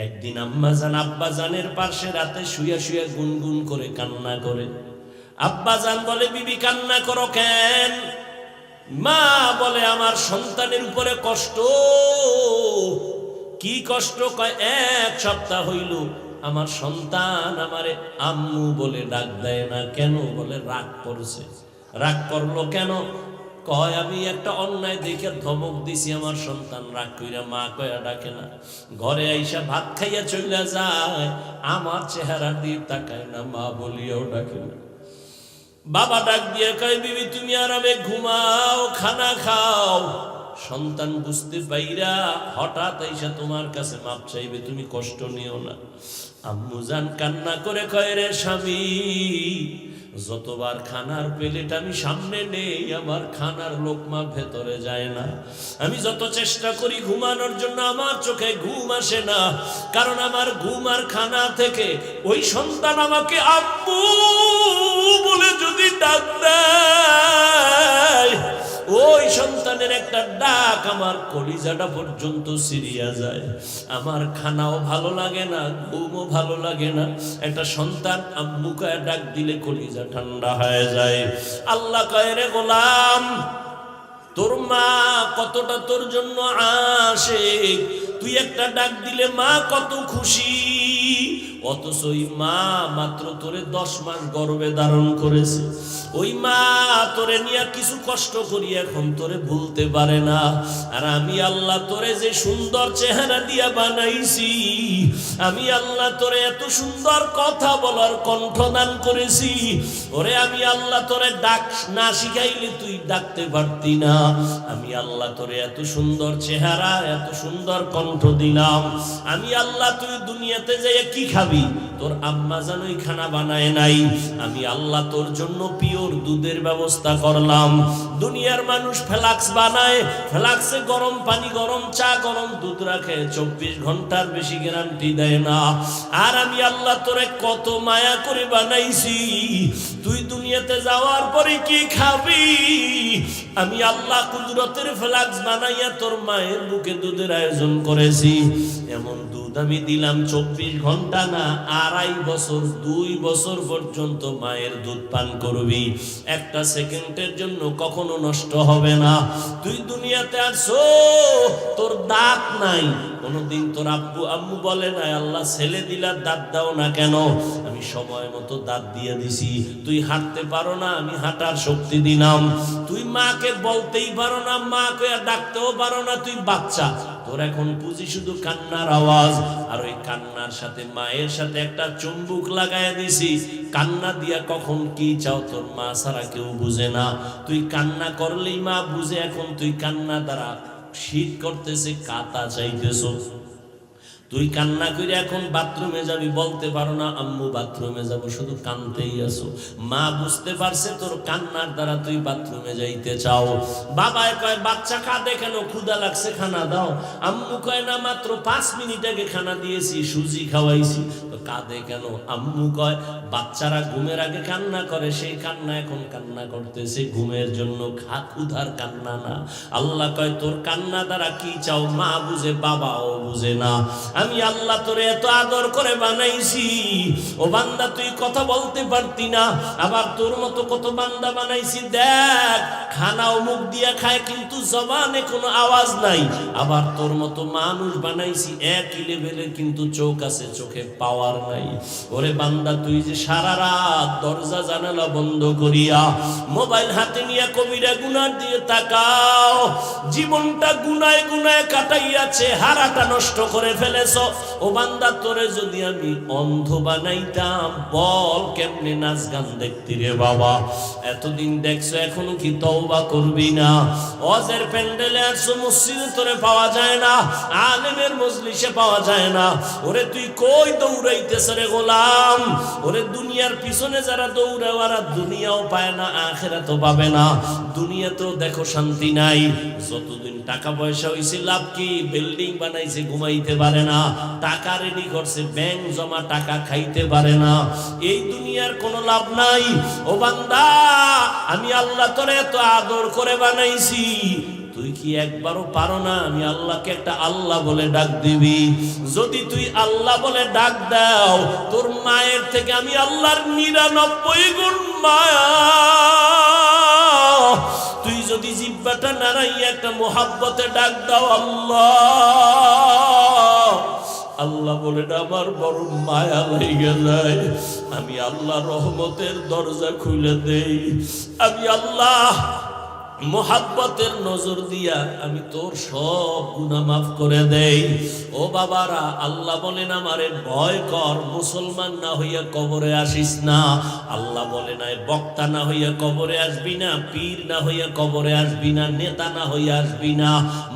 একদিন আম্মাজান আব্বাজানের পাশে রাতে শুয়ে শুয়ে গুনগুন করে কান্না করে। আব্বাজান বলে, বিবি কান্না করো কেন? মা বলে, আমার সন্তানের উপরে কষ্ট। কি কষ্ট? কয়, 1 সপ্তাহ হইল আমার সন্তান আমারে আম্মু বলে ডাক দেয় না। কেন? বলে রাগ করছে। রাগ করলো কেন? কয়, আমি একটা অন্যায় দেখে ধমক দিছি, আমার সন্তান রাগ কইরা মা কয়া ডাকে না। ঘরে আইসা ভাত খাইয়া চলে যায়, আমার চেহারা দিয়ে তাকায় না, মা বলিয়াও ডাকে না। বাবা ডাক দিয়ে কয়, বিবি তুমি আরামে ঘুমাও, খানা খাও। সন্তান বুঝতে পাইরা হঠাৎ আইসা তোমার কাছে মাপ চাইবে, তুমি কষ্ট নিও না। আম্মু জান কান্না করে কয়, রে স্বামী, যতবার খানার প্লেট আমি সামনে নেই, আমার খানার লোকমা ভেতরে যায় না। আমি যত চেষ্টা করি ঘুমানোর জন্য, আমার চোখে ঘুম আসে না। কারণ আমার ঘুম আর খানা থেকে ওই সন্তান আমাকে আব্বু বলে যদি ডাক দেয়, ওই সন্তানের একটা ডাক আমার কলিজাটা পর্যন্ত সিরিয়া যায়। আমার খানাও ভালো লাগে না, ঘুমও ভালো লাগে না। একটা সন্তান আম্মু কয়ে ডাক দিলে কলিজা ঠান্ডা হয়ে যায়। আল্লাহ কয়, রে গোলাম, তোর মা কতটা তোর জন্য আশিক, তুই একটা ডাক দিলে মা কত খুশি। অথচ ওই মা মাত্র তোরে 10 মাস গর্ভে ধারণ করেছে। ওই মা তোরে নিয়ে কিছু কষ্ট করি এখন তোরে ভুলতে পারে না। আর আমি আল্লাহ তোরে যে সুন্দর চেহারা দিয়া বানাইছি, আমি আল্লাহ তোরে এত সুন্দর কথা বলার কণ্ঠ দান করেছি, ওরে আমি আল্লাহ তোরে ডাক না শিখাইলে তুই ডাকতে পারতি না। আমি আল্লাহ তোরে এত সুন্দর চেহারা, এত সুন্দর কণ্ঠ দিলাম। আমি আল্লাহ, তুই দুনিয়াতে যাইয়া কি খাবি? তোর আম্মা জানোই খানা বানায় নাই। আমি আল্লাহ তোর জন্য পিওর দুধের ব্যবস্থা করলাম। দুনিয়ার মানুষ ফ্লাক্স বানায়, ফ্লাক্সে গরম পানি, গরম চা, গরম দুধ রাখে, 24 ঘন্টার বেশি গ্যারান্টি দেয় না। আর আমি আল্লাহ তোরে কত মায়া করে বানাইছি, তুই দুনিয়াতে যাওয়ার পরে কি খাবি? আমি আল্লাহ কুদরতের ফ্লাক্স বানাইয়া তোর মায়ের বুকে দুধের আয়োজন করেছি। এমন দুধ আমি দিলাম 24 ঘন্টা না, 2.5 বছর, 2 বছর পর্যন্ত মায়ের দুধ পান করবি। একটা সেকেন্ডের জন্য কখনো নষ্ট হবে না। তুই দুনিয়াতে আসছো, তোর দাঁত নাই, কোনদিন তোর আব্বু আম্মু বলে না আল্লাহ ছেলে দিলা দাঁত দাও না কেন? আমি সময় মতো দাঁত দিয়ে দিছি। তুই হাঁটতে পারো না, আমি হাঁটার শক্তি দিলাম। তুই মাকে বলতেই পারো না, মা কইয়া ডাকতেও পারো না, তুই বাচ্চা। তোর এখন পুঁজি শুধু কান্নার আওয়াজ। আর ওই কান্নার সাথে মায়ের সাথে একটা চুম্বুক লাগাইয়া দিছি। কান্না দিয়া কখন কি চাও তোর মা ছাড়া কেউ বুঝে না। তুই কান্না করলেই মা বুঝে। এখন তুই কান্না দ্বারা শীত করতেছে, কাতা চাইতেছ। তুই কান্না করে এখন বাথরুমে যাবি, বলতে পারো না আম্মু বাথরুমে যাব, শুধু কানতেই আসো। মা বুঝতে পারছে তোর কান্নার দ্বারা তুই বাথরুমে যাইতে চাও। বাবাই কয়, বাচ্চা কাঁদে কেন? ক্ষুধা লাগছে, খানা দাও। আম্মু কয়, না মাত্র 5 মিনিট আগে খানা দিয়েছি, সুজি খাওয়াইছি। তো কাঁদে কেন? আম্মু কয়, বাচ্চারা ঘুমের আগে কান্না করে, সেই কান্না এখন কান্না করতেছে ঘুমের জন্য, ক্ষুধার কান্না না। আল্লাহ কয়, তোর কান্না দ্বারা কি চাও? মা বুঝে, বাবাও বুঝে না। আমি আল্লাহ তোরে এত আদর করে বানাইছি, ও বান্দা তুই কথা বলতে পারতি না। আবার তোর মতো কত বান্দা বানাইছি, দেখ খানাও মুখ দিয়া খায় কিন্তু জবানে কোনো আওয়াজ নাই। আবার তোর মতো মানুষ বানাইছি একই লেভেলের, কিন্তু চোখ আছে, চোখে পাওয়ার নাই। ওরে বান্দা তুই যে সারা রাত দরজা জানালা বন্ধ করিয়া মোবাইল হাতে নিয়ে কবিরা গুনার দিয়ে তাকাও, জীবনটা গুনায় গুনায় কাটাইয়াছে, হারাটা নষ্ট করে ফেলে। ও বান্দা তোরে যদি আমি অন্ধ বানাইতাম, বল কেমনে নাচ গান দেখতি রে বাবা? এতদিন দেখছো, এখনো কি তওবা করবি না? ওয়াজের প্যান্ডেলে আসছো, মসজিদে তোরে পাওয়া যায় না, আলেমের মজলিসে পাওয়া যায় না। ওরে তুই কই দৌড়াইতেছ রে গোলাম? ওরে দুনিয়ার পিছনে যারা দৌড়ায় ওরা দুনিয়াও পায় না, আখিরাতও পাবে না। দুনিয়াতেও দেখো শান্তি নাই। যতদিন টাকা পয়সা হইছে লাভ কি? বিল্ডিং বানাইছে, ঘুমাইতে পারে না। টাকা রেডি করছে, ব্যাংক জমা, টাকা খাইতে পারে না। এই দুনিয়ার কোনো লাভ নাই। ও বান্দা, আমি আল্লাহ তোরে এত আদর করে বানাইছি, তুই কি একবারও পারো না আমি আল্লাহকে একটা আল্লাহ বলে ডাক দিবি? যদি তুই আল্লাহ বলে ডাক দাও, তোর মায়ের থেকে আমি আল্লাহর 99 গুণ মায়া। তুই যদি জিহ্বাটা নাড়াইয়া একটা মোহাব্বতে ডাক দাও আল্লাহ, আল্লাহ বলে আমার বড় মায়া লেগে যায়, আমি আল্লাহ রহমতের দরজা খুলে দেই। আমি আল্লাহ মোহাব্বতের নজর দিয়া আমি তোর সব গুনাহ মাফ করে দেই। ও বাবারা, আল্লাহ বলেন আমারে ভয় কর, মুসলমান না হইয়া কবরে আসিস না। আল্লাহ বলে নাই বক্তা না হইয়া কবরে আসবি না, পীর না হইয়া কবরে আসবি না, নেতা না হইয়া আসবি না,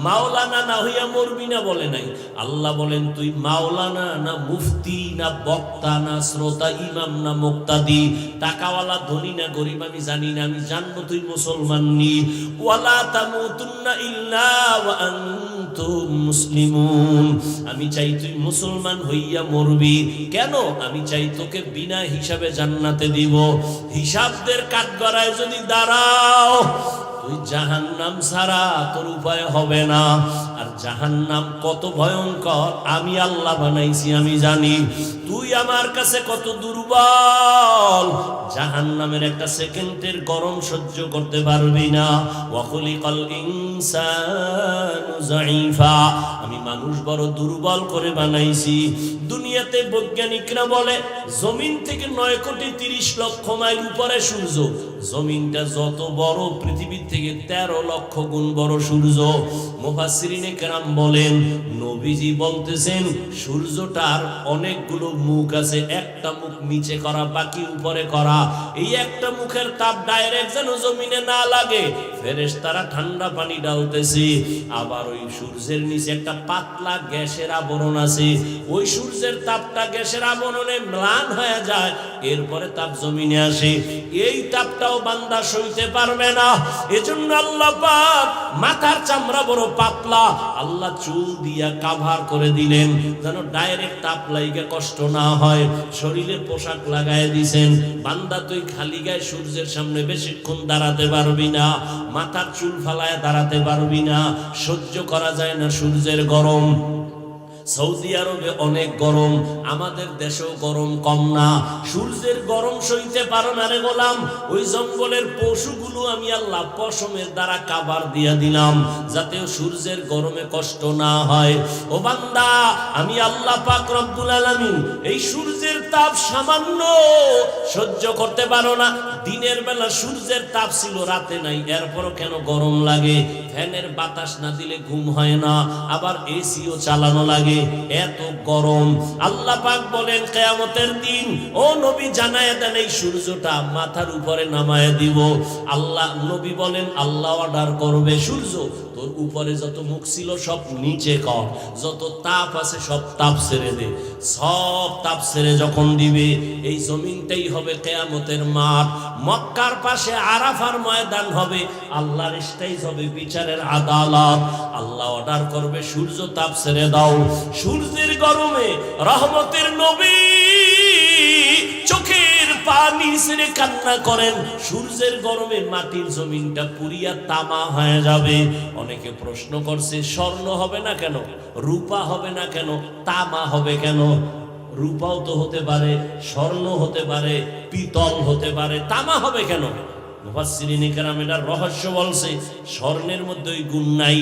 মাওলানা না হইয়া মরবি না বলে নাই। আল্লাহ বলেন তুই মাওলানা না মুফতি না বক্তা না শ্রোতা ইমাম না মুক্তাদি, টাকাওয়ালা ধনী না গরিব আমি জানি না, আমি জানবো তুই মুসলমান নি। ওয়ালা তামুতুন্না ইল্লা ওয়া আনতুম মুসলিমুন, আমি চাই তুই মুসলমান হইয়া মরবি। কেন? আমি চাই তোকে বিনা হিসাবে জান্নাতে দিব। হিসাবদের কাঠগড়ায় যদি দাঁড়াও, তুই জাহান্নাম ছাড়া তোর উপায় হবে না। আর জাহান্নাম কত ভয়ঙ্কর আমি আল্লাহ বানাইছি, আমি জানি। তুই আমার কাছে কত দুর্বল, জাহান্নামের একটা সেকেন্ডের গরম সহ্য করতে পারবি না। ওয়া খুলিকাল ইনসানু যায়ীফা, আমি মানুষ বড় দুর্বল করে বানাইছি। দুনিয়াতে বৈজ্ঞানিকরা বলে জমিন থেকে 9,30,00,000 মাইল উপরে সূর্য। জমিনটা যত বড়, পৃথিবীর থেকে 13 লক্ষ গুণ বড় সূর্য। মুফাসসিরিনে কেরাম বলেন, নবীজি বলতেছেন সূর্যটার অনেকগুলো মুখ আছে, একটা মুখ নিচে করা, বাকি উপরে করা। এই একটা মুখের তাপ ডাইরেক্ট যেন জমিনে না লাগে, ফেরেশতারা ঠান্ডা পানি ডালতেছে। আবার ওই সূর্যের নিচে একটা পাতলা গ্যাসের আবরণ আছে, ওই সূর্যের তাপটা গ্যাসের আবরণে ম্লান হয়ে যায়, এরপরে তাপ জমিনে আসে। এই তাপটাও বান্দা সইতে পারবে না। এজন্য আল্লাহ পাক মাথার চামড়া বড় পাতলা, আল্লাহ চুল দিয়া কাভার করে দিলেন যেন ডাইরেক্ট তাপ লাইগা কষ্ট না হয়। শরীরে পোশাক লাগায় দিছেন, বান্দা তুই খালি গায়ে সূর্যের সামনে বেশিক্ষণ দাঁড়াতে পারবি না, মাথার চুল ফালায় দাঁড়াতে পারবি না, সহ্য করা যায় না সূর্যের গরম। সৌদি আরবে অনেক গরম, আমাদের দেশেও গরম কম না। সূর্যের গরম সইতে পারো না রে গোলাম, ওই জঙ্গলের পশুগুলো আমি আল্লাহ পশমের দ্বারা কাভার দিয়া দিলাম, যাতে সূর্যের গরমে কষ্ট না হয়। ও বান্দা, আমি আল্লাহ পাক রব্বুল আলামিন এই সূর্যের তাপ সামান্য সহ্য করতে পারো না। দিনের বেলা সূর্যের তাপ ছিল, রাতে নাই, এরপরও কেন গরম লাগে? ফ্যানের বাতাস না দিলে ঘুম হয় না, আবার এসিও চালানো লাগে, এত গরম। আল্লাহ পাক বলেন কিয়ামতের দিন ও নবী জানায় দেন এই সূর্যটা মাথার উপরে নামায় দিব। আল্লাহ নবী বলেন আল্লাহ অর্ডার করবে, সূর্য তোর উপরে যত মুখ ছিল সব নিচে কর, যত তাপ আছে সব তাপ ছেড়ে দে। সব তাপ ছেড়ে যখন দিবে, এই জমিনটাই হবে কিয়ামতের মাঠ। মক্কার পাশে আরাফার ময়দান হবে, আল্লাহর স্টেজ হবে, বিচারের আদালত। আল্লাহ অর্ডার করবে সূর্য তাপ ছেড়ে দাও। সূর্যের গরমে রহমতের নবী চোখের পানি ছেড়ে কান্না করেন। সূর্যের গরমে মাটির জমিনটা পুরিয়া তামা হয়ে যাবে। অনেকে প্রশ্ন করছে স্বর্ণ হবে না কেন, রূপা হবে না কেন, তামা হবে কেন? রূপাও তো হতে পারে, স্বর্ণ হতে পারে, পিতল হতে পারে, তামা হবে কেন? মুফাসসিরিনে কেরাম এটার রহস্য বলছে, স্বর্ণের মধ্যে ওই গুণ নাই,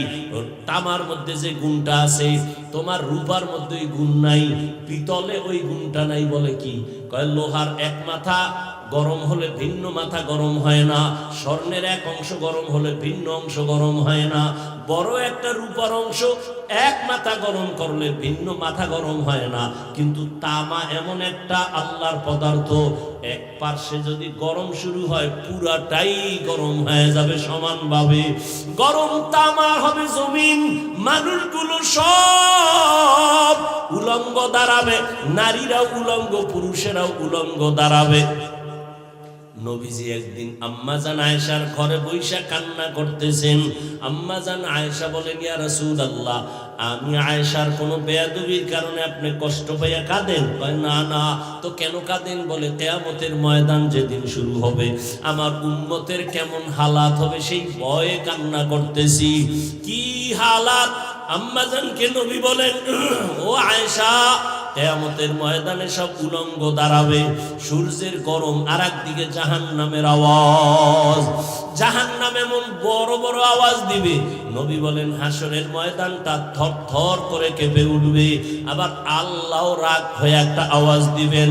তামার মধ্যে যে গুণটা আছে, তোমার রূপার মধ্যে ওই গুণ নাই, পিতলে ওই গুণটা নাই। বলে কি কয়, লোহার এক মাথা গরম হলে ভিন্ন মাথা গরম হয় না, স্বর্ণের এক অংশ গরম হলে ভিন্ন অংশ গরম হয় না, বড় একটা রূপার অংশ এক মাথা গরম করলে ভিন্ন মাথা গরম হয় না। কিন্তু তামা এমন একটা আল্লাহর পদার্থ, এক পার্শ্বে যদি গরম শুরু হয় পুরাটাই গরম হয়ে যাবে সমানভাবে। গরম তামা হবে জমিন, মানুষগুলো সব উলঙ্গ দাঁড়াবে, নারীরাও উলঙ্গ, পুরুষেরাও উলঙ্গ দাঁড়াবে। নবীজি একদিন আম্মাজান আয়েশার ঘরে বইসা কান্না করতেছেন। আম্মাজান আয়েশা বলেন, ইয়া রাসূলুল্লাহ, আমি আয়েশার কোনো বেয়াদবির কারণে আপনি কষ্ট পাইয়া কাঁদেন? কয় না না। তো কেন কাঁদেন? বলে কিয়ামতের ময়দান যেদিন শুরু হবে আমার উম্মতের কেমন হালাত হবে সেই ভয়ে কান্না করতেছি। কি হালাত? আম্মাজানকে নবী বলেন, ও আয়েশা, কিয়ামতের ময়দানে সব উলঙ্গ দাঁড়াবে, সূর্যের গরম, আর একদিকে জাহান্নামের আওয়াজ। জাহান্নাম এমন বড় বড় আওয়াজ দিবে, নবী বলেন হাসরের ময়দানটা থর থর করে কেঁপে উঠবে। আবার আল্লাহ রাগ হয়ে একটা আওয়াজ দিবেন,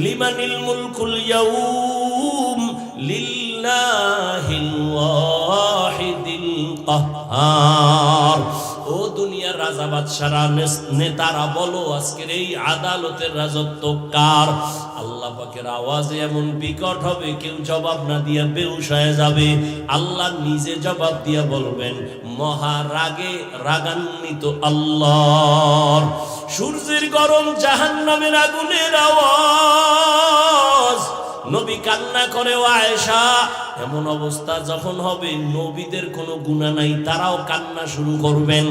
লিমানিল মুলকুল ইয়াউম লিল্লাহিল ওয়াহিদিল কাহ্হার। ও দুনিয়ার রাজা বাদশারা নেতারা বলো, আজকের এই আদালতের রাজত্ব কার? আল্লাহ পাকের আওয়াজে এমন বিকট হবে কেউ জবাব না দিয়া বেহুশ হয়ে যাবে। আল্লাহ নিজে জবাব দিয়া বলবেন, মহারাগে রাগান্বিত আল্লাহ। সূর্যের গরম, জাহান্নামের আগুনের আওয়াজ। নবী কান্না করে, ও আয়েশা, এমন অবস্থা যখন হবে নবীদের কোনো গুনাহ নাই, তারাও কান্না শুরু করবেন।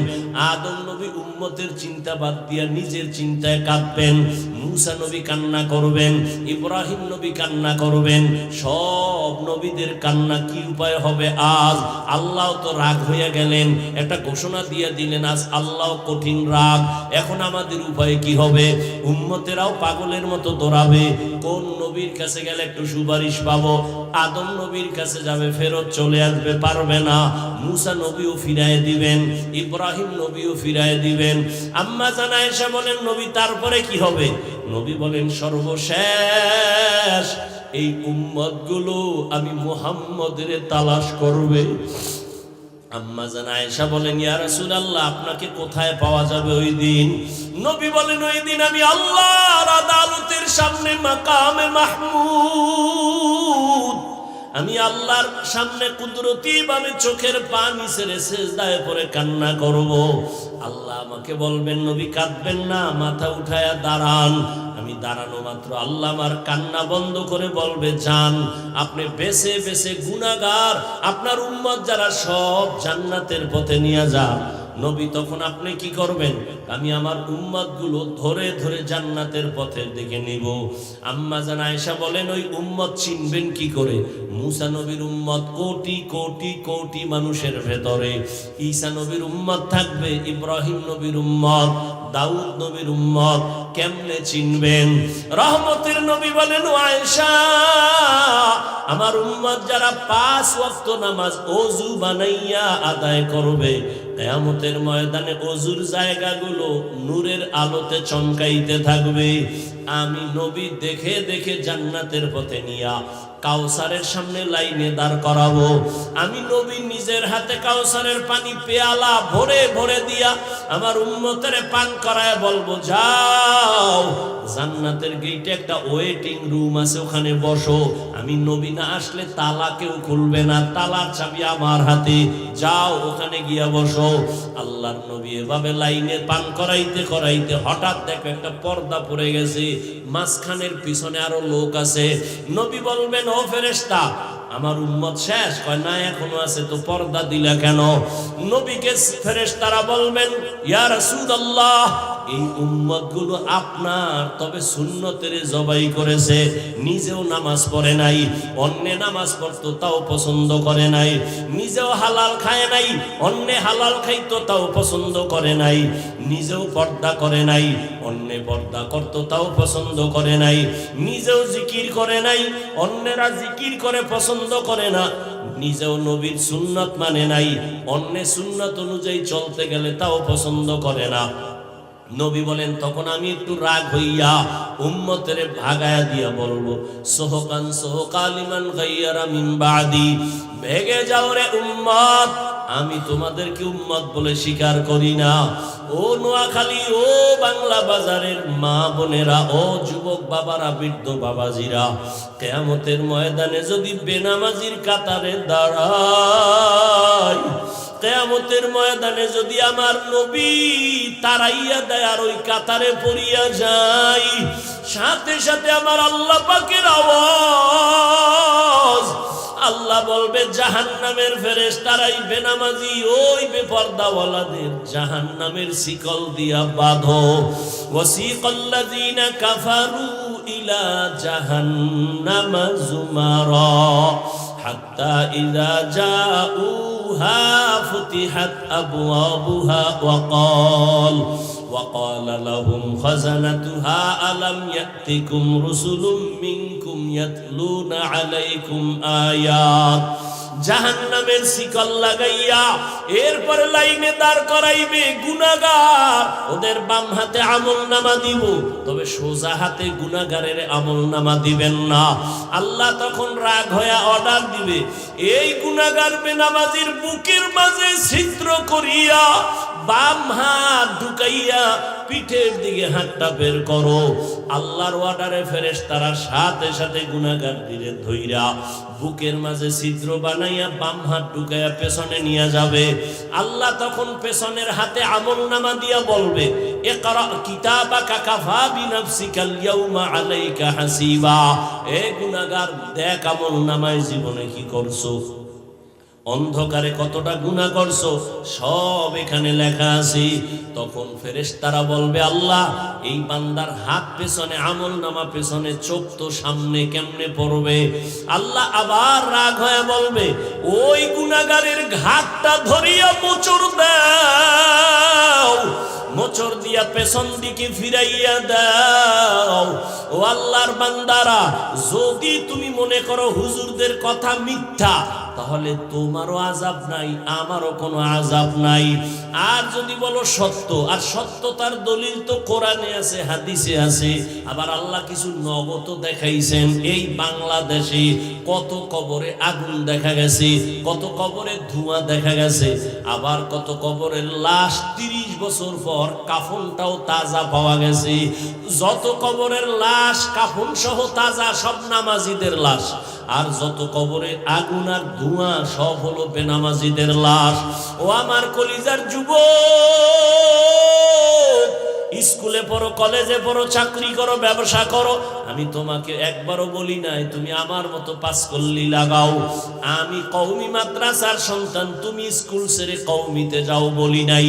আদম নবী উম্মতের চিন্তা বাদ দিয়া নিজের চিন্তায় কাঁদবেন। মূসা নবী কান্না করবেন, ইব্রাহিম নবী কান্না করবেন। সব নবীদের কান্না কি উপায় হবে? আজ আল্লাহ তো রাগ হয়ে গেলেন, একটা ঘোষণা দিয়ে দিলেন, আজ আল্লাহ কঠিন রাগ। এখন আমাদের উপায় কি হবে? উম্মতেরাও পাগলের মতো দৌড়াবে, কোন নবীর কাছে গেলে একটু সুপারিশ পাবো। আদম নবীর কাছে যাবে, ফেরত চলে আসবে, পারবে না। মূসা নবীও ফিরায় দিবেন, ইব্রাহিম নবীও ফিরায় দিবেন। আম্মা জান আয়েশা বলেন, নবী তারপরে কি হবে? নবী বলেন, সর্বশেষ এই উম্মতগুলো আমি মুহাম্মদের তালাশ করবে। আম্মা জান আয়েশা বলেন, ইয়া রাসূলুল্লাহ, আপনাকে কোথায় পাওয়া যাবে ওই দিন? নবী বলেন, ওই দিন আমি আল্লাহর আদালতের সামনে মাকামে মাহমুদ, আমি আল্লাহর সামনে কুদরতি ভাবে চোখের পানি ছেড়ে সিজদায় পড়ে কান্না করব। আল্লাহ আমাকে বলবেন, নবী কাঁদবেন না, মাথা উঠায়া দাঁড়ান। আমি দাঁড়ানো মাত্র আল্লাহ আমার কান্না বন্ধ করে বলবে, যান, আপনি বেছে বেছে গুনাহগার আপনার উম্মত যারা সব জান্নাতের পথে নিয়ে যান। নবী তখন আপনি কি করবেন? আমি আমার উম্মতগুলো ধরে ধরে জান্নাতের পথের দিকে নিব। আম্মা জান আয়েশা বলেন, ওই উম্মত চিনবেন কি করে? মূসা নবীর উম্মত কোটি কোটি কোটি মানুষের ভেতরে, ঈসা নবীর উম্মত থাকবে, ইব্রাহিম নবীর উম্মত, দাউদ নবীর উম্মত, কেমনে চিনবেন? রহমতের নবী বলেন, ও আয়েশা, আমার উম্মত যারা 5 ওয়াক্ত নামাজ ওযু বানাইয়া আদায় করবে, কিয়ামতের ময়দানে ওযুর জায়গাগুলো নূরের আলোতে চমকাইতে থাকবে। আমি নবী দেখে দেখে জান্নাতের পথে নিয়া কাউসারের সামনে লাইনে দাঁড় করাবো। আমি নবী নিজের হাতে কাউসারের পানি পেয়ালা ভরে ভরে দিয়া আমার উম্মতের পান করায় বলবো, যাও, জান্নাতের গেটে একটা ওয়েটিং রুম আছে, ওখানে বসো। আমি নবী না আসলে তালা কেউ খুলবে না, তালার চাবি আমার হাতে, যাও ওখানে গিয়া বসো। আল্লাহর নবী এভাবে লাইনে পান করাইতে করাইতে হঠাৎ দেখো একটা পর্দা পড়ে গেছে, মাঝখানের পিছনে আরো লোক আছে। নবী বলবেন, ও ফেরেশতা, আমার উম্মত শেষ? কয় না, এখনো আছে। তো পর্দা দিলা কেন? নবীকে ফেরেশতারা বলবেন, ইয়া রাসূলুল্লাহ, এই উম্মতগুলো আপনার, তবে সুন্নতের জবাই করেছে, নিজেও নামাজ পড়ে নাই, অন্যে নামাজ পড়তো তাও পছন্দ করে নাই, নিজেও হালাল খায় নাই, অন্যে হালাল খাইতো তাও পছন্দ করে নাই, নিজেও পর্দা করে নাই, অন্যে পর্দা করতো তাও পছন্দ করে নাই, নিজেও জিকির করে নাই, অন্যেরা জিকির করে পছন্দ করে না, নিজেও নবীর সুন্নত মানে নাই, অন্যে সুন্নত অনুযায়ী চলতে গেলে তাও পছন্দ করে না। নবী বলেন, তখন আমি একটু রাগ হইয়া উম্মতের ভাগায়া দিয়া বলবো, সোহকান সোহকা লিমান গায়্যারা মিন বাদি, ভেগে যাও রে উম্মত, আমি তোমাদেরকে উম্মত বলে স্বীকার করি না। ও নোয়াখালী, ও বাংলা বাজারের মা বোনেরা, ও যুবক বাবারা, বৃদ্ধ বাবাজিরা, কিয়ামতের ময়দানে যদি বেনামাজির কাতারে দাঁড়াই, কিয়ামতের ময়দানে যদি আমার নবী তারাইয়া দেয় আর ওই কাতারে পড়িয়া যাই, সাথে সাথে আমার আল্লাহ পাকের আওয়াজ আল্লাহ বলবে জাহান্নামের ফেরেশতারাই বেনামাজি ওই বেপরদাওয়ালাদের জাহান্নামের শিকল দিয়া বাঁধো। ওয়াসিকাল্লাযীনা কাফারু ইলা জাহান্নামা যুমারা হাত্তা ইযা জাউহা ফুতিহাত আবওয়াবুহা وقال لهم خزنتها ألم يأتكم رسل منكم يتلون عليكم آيات জাহান্নামের শিকল লাগাইয়া এরপরে লাইনে দাঁড় করাইবে গুনাহগার। ওদের বাম হাতে আমলনামা দিব, তবে সোজা হাতে গুনাহগারের আমলনামা দিবেন না। আল্লাহ তখন রাগ হয়ে অর্ডার দিবে, এই গুনাহগার বেনামাজির বুকের মাঝে ছিদ্র করিয়া বাম হাত ঢুকাইয়া পিঠের দিকে হাতটা বের করো। আল্লাহর অর্ডারে ফেরেশতারা সাথে সাথে গুনাহগার দিলে ধইরা বুকের মাঝে ছিদ্র বানাইয়া বাম হাত ঢুকাইয়া পেছনে নিয়ে যাবে। আল্লাহ তখন পেছনের হাতে আমলনামা দিয়া বলবে, ইকরা কিতাবাকা কাফা বিনাফসিকাল ইয়াউমা আলাইকা হাসিবা। এ গুনাহগার, দেখ আমলনামায় জীবনে কি করছো, অন্ধকারে কতটা গুনাহ করছো, সব এখানে লেখা আছে। তখন ফেরেশতারা বলবে, আল্লাহ এই বান্দার হাত পেছনে, আমলনামা পেছনে, চোখ তো সামনে, কেমনে পড়বে? আল্লাহ আবার রাগ হয়ে বলবে, ওই গুনাহগারের ঘাটটা ধরিয়া মোচড় দাও, মোচড় দিয়া পেছন দিকে ফিরাইয়া দাও। ও আল্লাহর বান্দারা, যদি তুমি মনে করো হুজুরদের কথা মিথ্যা, তাহলে তোমারও আযাব নাই, আমারও কোনো আযাব নাই। আর যদি বলো সত্য, আর সত্যতার দলিল তো কোরআনে আছে, হাদিসে আছে, আবার আল্লাহ কিছু নগদ দেখাইছেন। এই বাংলাদেশে কত কবরে আগুন দেখা গেছে, কত কবরে ধোঁয়া দেখা গেছে, আবার কত কবরের লাশ 30 বছর পর কাফনটাও তাজা পাওয়া গেছে। যত কবরের লাশ কাফন সহ তাজা, সব নামাজিদের লাশ। আর যত কবরে আগুন আর ধোঁয়া, সব হলো বেনামাজিদের লাশ। ও আমার কলিজার যুবক, স্কুলে পড়ো, কলেজে পড়ো, চাকরি করো, ব্যবসা করো, আমি তোমাকে একবারও বলি নাই তুমি আমার মতো পাস করলি লাগাও। আমি কওমি মাদ্রাসার সন্তান, তুমি স্কুল ছেড়ে কওমিতে যাও বলি নাই।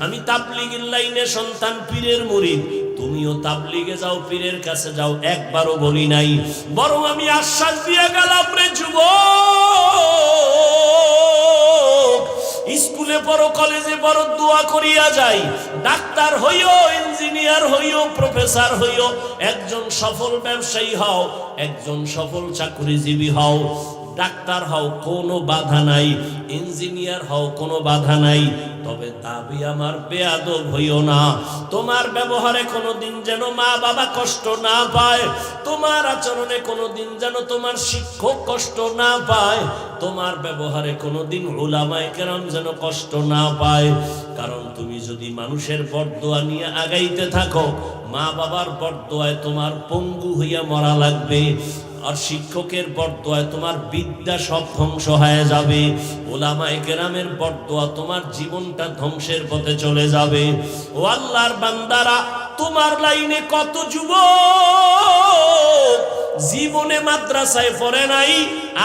আমি তাবলীগের লাইনে সন্তান, পীরের মুরিদ, তুমিও তাবলীগে যাও, পীরের কাছে যাও, একবারও বলি নাই। বরং আমি আশ্বাস দিয়ে গেলাম, রে যুবক, স্কুলে পড়ো, কলেজে পড়ো, দোয়া করিয়া যাই, ডাক্তার হইও, ইঞ্জিনিয়ার হইও, প্রফেসর হইও, একজন সফল ব্যবসায়ী হও, একজন সফল চাকরিজীবী হও, ডাক্তার হও, কোনো বাধা নাই, ইঞ্জিনিয়ার হও, কোনো বাধা নাই। তবে দাবি আমার বেয়াদব হইও না। তোমার ব্যবহারে কোনোদিন যেন মা বাবা কষ্ট না পায়, তোমার আচরণে কোনোদিন যেন তোমার শিক্ষক কষ্ট না পায়, তোমার ব্যবহারে কোনোদিন উলামায়ে কেরাম যেন কষ্ট না পায়। কারণ তুমি যদি মানুষের বরদোয়া নিয়ে আগাইতে থাকো, মা বাবার বরদোয়ায় তোমার পঙ্গু হইয়া মরা লাগবে, আর শিক্ষকের বরদোয়ায় তোমার বিদ্যা সব ধ্বংস হয়ে যাবে, উলামায়ে কেরামের বরদোয়া তোমার জীবনটা ধ্বংসের পথে চলে যাবে। ও আল্লাহর বান্দারা, তোমার লাইনে কত যুবক জীবনে মাদ্রাসায় পড়ে নাই,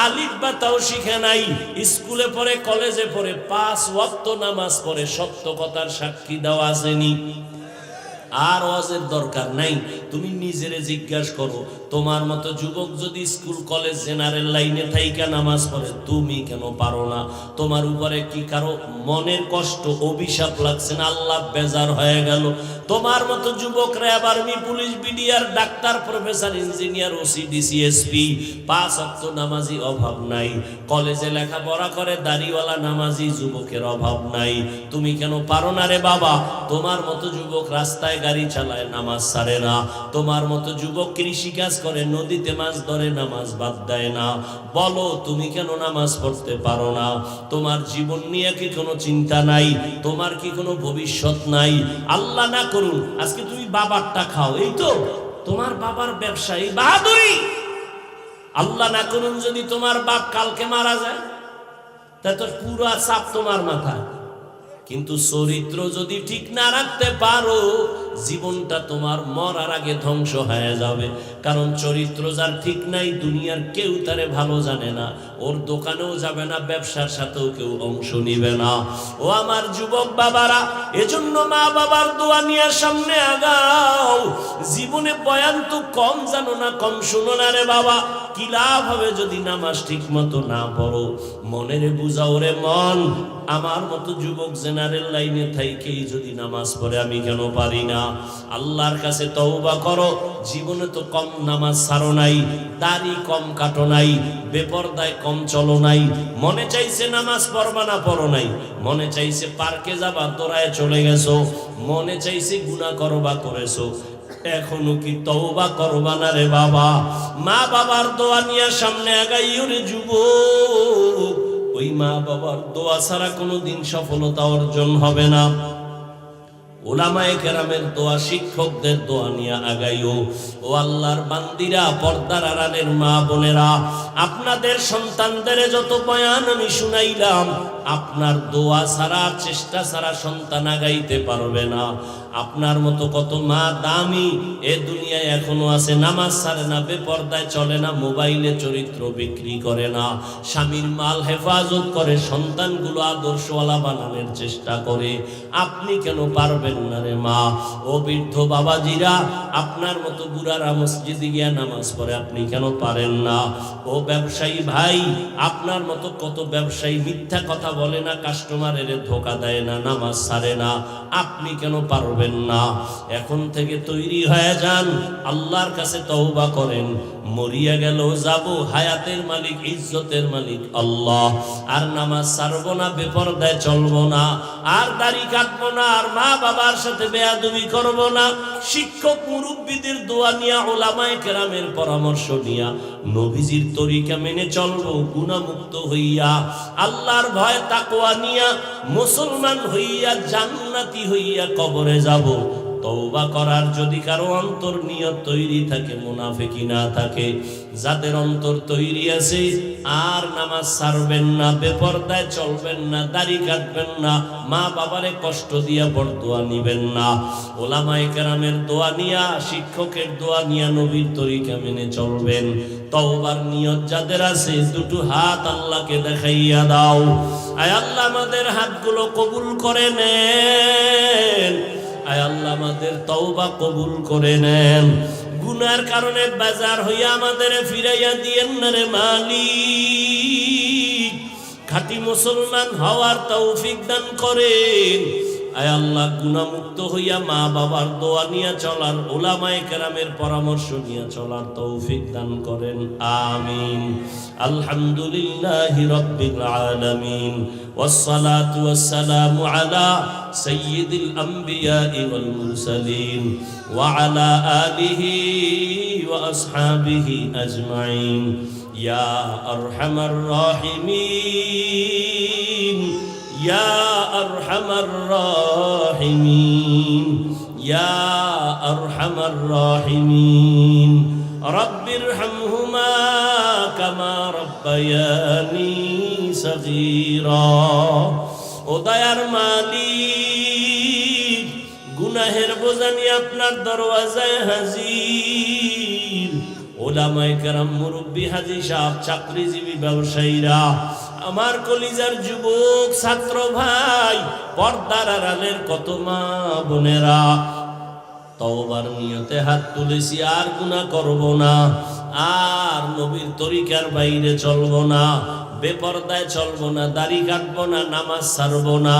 আলিফ বা তাও শিখে নাই, স্কুলে পড়ে, কলেজে পড়ে, 5 ওয়াক্ত নামাজ পড়ে, সত্য কথার সাক্ষী দেওয়া আসেনি। আর ওয়াজের দরকার নাই, তুমি নিজেরে জিজ্ঞাসা করো, তোমার মতো যুবক যদি স্কুল কলেজ জেনারেল লাইনে থাইকা নামাজ পড়ে, তুমি কেন পারো না? তোমার উপরে কি কারো মনের কষ্ট, অভিশাপ লাগছে না? আল্লাহ বেজার হয়ে গেল? তোমার মতো যুবকরা আবার police, BDR, doctor, professor, engineer, OC, DC, SP, 5 ওয়াক্ত নামাজি অভাব নাই। কলেজে লেখাপড়া করে দাড়িওয়ালা নামাজি যুবকের অভাব নাই। তুমি কেন পারো না রে বাবা? তোমার মতো যুবক রাস্তায় গাড়ি চালায়, নামাজ ছাড়ে না। তোমার মতো যুবক কৃষিকাজ করে, নদীতে মাছ ধরে, নামাজ বাদ দেয় না। বলো, তুমি কেন নামাজ পড়তে পারো না? তোমার জীবন নিয়ে কি কোনো চিন্তা নাই? তোমার কি কোনো ভবিষ্যৎ নাই? আল্লাহ না করুন আজকে তুমি বাবারটা খাও, এই তো তোমার বাবার ব্যবসা, এই বাহাদুরি। আল্লাহ না করুন যদি তোমার বাপ কালকে মারা যায়, তা তো পুরো চাপ তোমার মাথায়। কিন্তু চরিত্র যদি ঠিক না রাখতে পারো, জীবনটা তোমার মরার আগে ধ্বংস হয়ে যাবে। কারণ চরিত্র যার ঠিক নাই, দুনিয়ার কেউ তারে ভালো জানে না, ওর দোকানেও যাবে না, ব্যবসার সাথেও কেউ অংশ নিবে না। ও আমার যুবক বাবারা, এজন্য মা বাবার দোয়া নিয়ে সামনে আগাও। জীবনে বয়ান তো কম জানো না, কম শুনো না রে বাবা। কি লাভ হবে যদি নামাজ ঠিক মতো না পড়ো? মনের বুঝাও রে মন, আমার মতো যুবক জেনারেল লাইনে থাইকেই যদি নামাজ পড়ে আমি কেন পারি না? আল্লাহর কাছে তওবা করো। জীবনে তো কম নামাজ ছাড়ো নাই, দাড়ি কম কাটো নাই, বেপরদায় কম চলো নাই। মনে চাইছে নামাজ পড়বা না, পড়ো নাই। মনে চাইছে পার্কে যাবা, তোরায় চলে গেছো। মনে চাইছে গুনাহ করবা, করেছো। এখনো কি তওবা করবা না রে বাবা? মা বাবার দোয়া নিয়ে সামনে আগাইও রে যুবক। ওই মা বাবার দোয়া ছাড়া কোনোদিন সফলতা অর্জন হবে না। উলামায়ে কেরামের দোয়া, শিক্ষকদের দোয়া নিয়ে আগাইও। ও আল্লাহর বান্দিরা, পর্দার আড়ালের মা বোনেরা, আপনাদের সন্তানদের যত বয়ান আমি শুনাইলাম, আপনার দোয়া ছাড়া, চেষ্টা ছাড়া সন্তান আগাইতে পারবে না। আপনার মতো কত মা দামি এ দুনিয়ায় এখনো আছে, নামাজ ছাড়ে না, বেপরদায় চলে না, মোবাইলে চরিত্র বিক্রি করে না, স্বামীর মাল হেফাজত করে, সন্তানগুলো আদর্শওয়ালা বানানোর চেষ্টা করে। আপনি কেন পারবেন না রে মা? ও বৃদ্ধ বাবাজিরা, আপনার মতো বুড়ারা মসজিদে গিয়া নামাজ পড়ে, আপনি কেন পারেন না? ও ব্যবসায়ী ভাই, আপনার মতো কত ব্যবসায়ী মিথ্যা কথা বলে না, কাস্টমারের ধোকা দেয় না, নামাজ ছাড়ে না, আপনি কেন পারবেন না? এখন থেকে তৈরি হয়ে যান, আল্লাহর কাছে তওবা করেন। মরিয়া গেল যাব, হায়াতের মালিক, ইজ্জতের মালিক আল্লাহ। আর নামাজ ছাড়বো না, বেপরদায় চলবো না, আর দাড়ি কাটবো না, আর মা বাবার সাথে বেয়াদবি করবো না। শিক্ষক মুরব্বীদের দোয়া নিয়া, উলামায়ে কেরামের পরামর্শ নিয়া, নবীজির তরিকা মেনে চলবো, গুনাহমুক্ত হইয়া, আল্লাহর ভয় তাকওয়া নিয়া, মুসলমান হইয়া, জান্নাতি হইয়া কবরে যাব। তওবা করার যদি কারো অন্তর নিয়ত তৈরি থাকে, মুনাফিকি না থাকে, যাদের অন্তর তৈরি আছে, আর নামাজ ছাড়বেন না, বেপরদায় চলবেন না, দাড়ি কাটবেন না, মা বাবারে কষ্ট দিয়া বরদোয়া নিবেন না, উলামায়ে কেরামের দোয়া নিয়া, শিক্ষকের দোয়া নিয়া, নবীর তরিকা মেনে চলবেন। তওবার নিয়ত যাদের আছে, দুটো হাত আল্লাহকে দেখাইয়া দাও। আয় আল্লাহ, আমাদের হাতগুলো কবুল করে নেন। আয় আল্লাহ, আমাদের তওবা কবুল করে নেন। গুনার কারণে বাজার হইয়া আমাদের ফিরাইয়া দিয়েন না রে মালিক। খাঁটি মুসলমান হওয়ার তৌফিক দান করেন। আয় আল্লাহ, গুনাহমুক্ত হইয়া মা বাবার দোয়া নিয়ে চলার, উলামায়ে কেরামের পরামর্শ নিয়ে চলার তৌফিক দান করেন। আমিন। আলহামদুলিল্লাহি রাব্বিল আলামিন, ওয়াসসালাতু ওয়াসসালামু আলা সাইয়্যিদিল আমবিয়াই ওয়াল মুরসালিন ওয়া আলা আলিহি ওয়া আসহাবিহি আজমাইন। ইয়া আরহামার রাহিমিন, ইয়া আরহামার রাহিমিন, ইয়া আরহামার রাহিমিন। রব্বিরহামহুমা কামা রাব্বায়ানি সগীরা। ও দয়ার মালিক, গুনাহের বোঝা নিয়ে আপনার দরওয়াজায় হাজির। উলামায়ে কেরাম, মুরব্বী, হাজী সাহেব, চাকরিজীবী, ব্যবসায়ীরা, আমার কলিজার যুবক ছাত্র ভাই, পর্দার আড়ালের কত মা বোনেরা, তওবার নিয়তে হাত তুলেছি, আর গুনাহ করব না, আর নবীর তরিকার বাইরে চলবো না, বেপরদায় চলবো না, দাড়ি কাটবো না, নামাজ ছাড়বো না,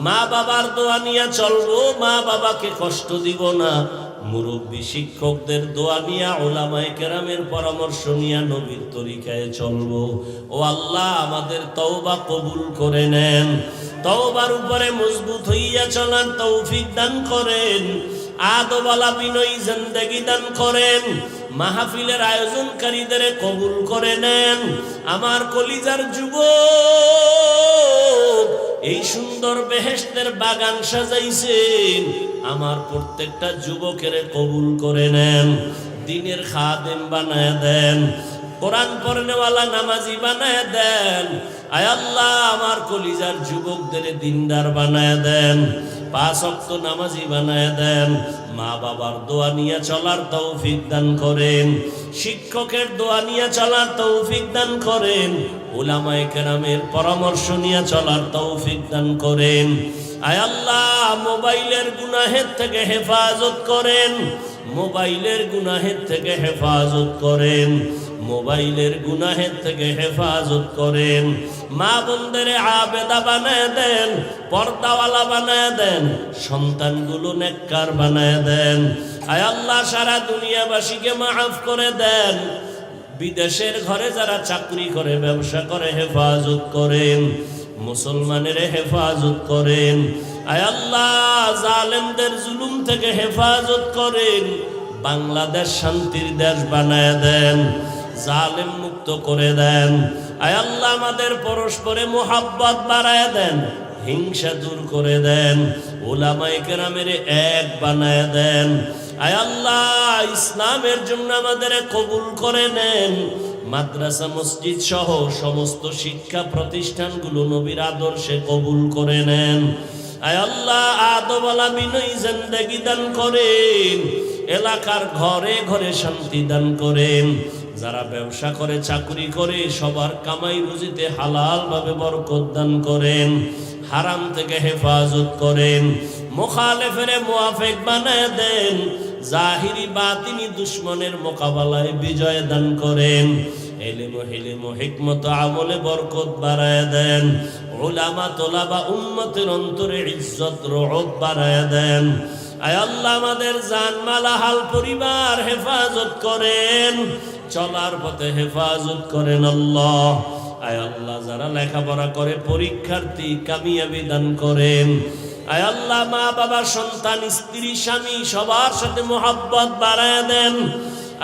মা বাবার দোয়া নিয়ে চলবো, মা বাবাকে কষ্ট দিব না, মুরব্বী শিক্ষকদের দোয়া নিয়া, উলামায়ে কেরামের পরামর্শ নিয়া, নবীর তরিকায় চলবো। ও আল্লাহ, আমাদের তওবা কবুল করে নেন। তওবার উপরে মজবুত হইয়া চলার তৌফিক দান করেন। আদবওয়ালা বিনয়ী জিন্দেগি দান করেন। মাহফিলের আয়োজনকারীদের কবুল করে নেন। আমার কলিজার যুবক, এই সুন্দর বেহেশতের বাগান সাজাইছেন, আমার প্রত্যেকটা যুবকের কবুল করে নেন। দ্বীনের খাদেম বানায় দেন, কোরআন পড়নেওয়ালা নামাজি বানায় দেন। আয় আল্লাহ, আমার কলিজার যুবকদের দিনদার বানায় দেন। 5 ওয়াক্ত নামাজি বানায় দেন, মা বাবার দোয়া নিয়ে চলার তৌফিক দান করেন, শিক্ষকের দোয়া নিয়ে চলার তৌফিক দান করেন, উলামায়ে কেরামের পরামর্শ নিয়ে চলার তৌফিক দান করেন। আয় আল্লাহ, মোবাইলের গুনাহের থেকে হেফাজত করেন, মোবাইলের গুনাহের থেকে হেফাজত করেন, মোবাইলের গুনাহের থেকে হেফাজত করেন। মা বোনদের আবেদা বানায় দেন, পর্দাওয়ালা বানায় দেন, সন্তানগুলো নেককার বানায় দেন। আয় আল্লাহ, সারা দুনিয়াবাসীকে মাফ করে দেন। বিদেশের ঘরে যারা চাকরি করে, ব্যবসা করে, হেফাজত করেন, মুসলমানের হেফাজত করেন। আয় আল্লাহ, জালেমদের জুলুম থেকে হেফাজত করেন, বাংলাদেশ শান্তির দেশ বানায় দেন, জালেম মুক্ত করে দেন। আয় আল্লাহ, আমাদের পরস্পরে মোহাব্বত বাড়ায় দেন, হিংসা দূর করে দেন, উলামায়ে কেরামের এক বানায় দেন। আয় আল্লাহ, ইসলামের জন্য আমাদের কবুল করে নেন। মাদ্রাসা মসজিদ সহ সমস্ত শিক্ষা প্রতিষ্ঠানগুলো নবীর আদর্শে কবুল করে নেন। আয় আল্লাহ, আদবওয়ালা বিনয়ী জিন্দেগি দান করেন, এলাকার ঘরে ঘরে শান্তি দান করেন। যারা ব্যবসা করে, চাকরি করে, সবার কামাই রুজিতে হালাল ভাবে বরকত দান করেন, হারাম থেকে হেফাজত করেন, মুখালেফের মুআফিক বানায় দেন, জাহিরি বাতিনি দুশ্মনের মোকাবেলায় বিজয় দান করেন, ইলম হিলম হিকমত আমলে বরকত বাড়ায় দেন, উলামা তোলাবা উম্মতের অন্তরে ইজ্জত রওব বাড়ায় দেন। আয় আল্লাহ, আমাদের জানমাল হাল পরিবার হেফাজত করেন, চলার পথে হেফাজত করেন আল্লাহ। আয় আল্লাহ, যারা লেখাপড়া করে পরীক্ষার্থী কামিয়াবি দান করেন। আয় আল্লাহ, মা বাবা, সন্তান, স্ত্রী, স্বামী সবার সাথে মোহাব্বত বাড়ায় দেন।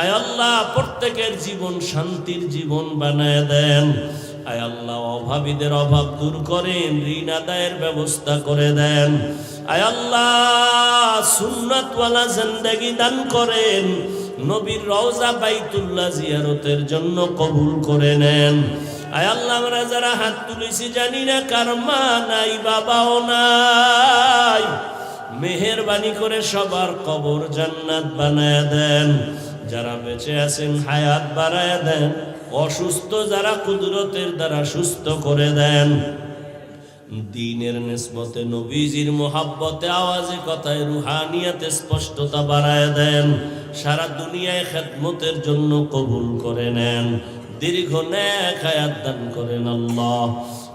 আয় আল্লাহ, প্রত্যেকের জীবন শান্তির জীবন বানায় দেন। আয় আল্লাহ, অভাবীদের অভাব দূর করেন, ঋণ আদায়ের ব্যবস্থা করে দেন। আয় আল্লাহ, সুন্নাতওয়ালা জিন্দেগি দান করেন, নবীর রওজা বাইতুল্লাহ জিয়ারতের জন্য কবুল করে নেন। আয় আল্লাহ, আমরা যারা হাত তুলেছি জানি না কার মা নাই, বাবাও নাই, মেহেরবানি করে সবার কবর জান্নাত বানায় দেন। যারা বেঁচে আছেন হায়াত বাড়ায় দেন, অসুস্থ যারা কুদরতের দ্বারা সুস্থ করে দেন। দ্বীনের নিসবতে নবীজির মোহাব্বতে আওয়াজে কথায় রুহানিয়াতে স্পষ্টতা বাড়ায় দেন। সারা দুনিয়ায় খেদমতের জন্য কবুল করে নেন, দীর্ঘ নেক হায়াত দান করেন আল্লাহ।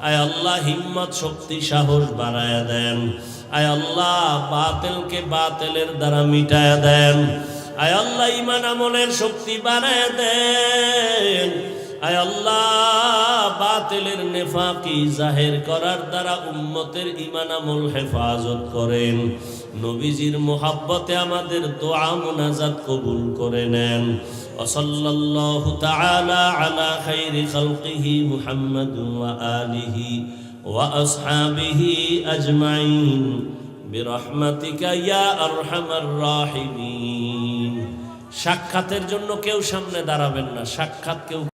আয় আল্লাহ, হিম্মত শক্তি সাহস বাড়ায় দেন। আয় আল্লাহ, বাতিলকে বাতিলের দ্বারা মিটায় দেন। আয় আল্লাহ, ঈমান আমলের শক্তি বাড়ায় দেন। আয় আল্লাহ, বাতিলের নেফাকি জাহির করার দ্বারা উম্মতের ঈমান আমল হেফাজত করেন। নবীজির মোহাব্বতে আমাদের দোয়া মুনাজাত কবুল করে নেন। ওয়াসাল্লাল্লাহু তাআলা আলা খাইরি খালকিহি মুহাম্মাদিন ওয়া আলিহি ওয়া আসহাবিহি আজমাইন বিরহমাতিকা ইয়া আরহামার রাহিমিন। সাক্ষাতের জন্য কেউ সামনে দাঁড়াবেন না, সাক্ষাৎ কেউ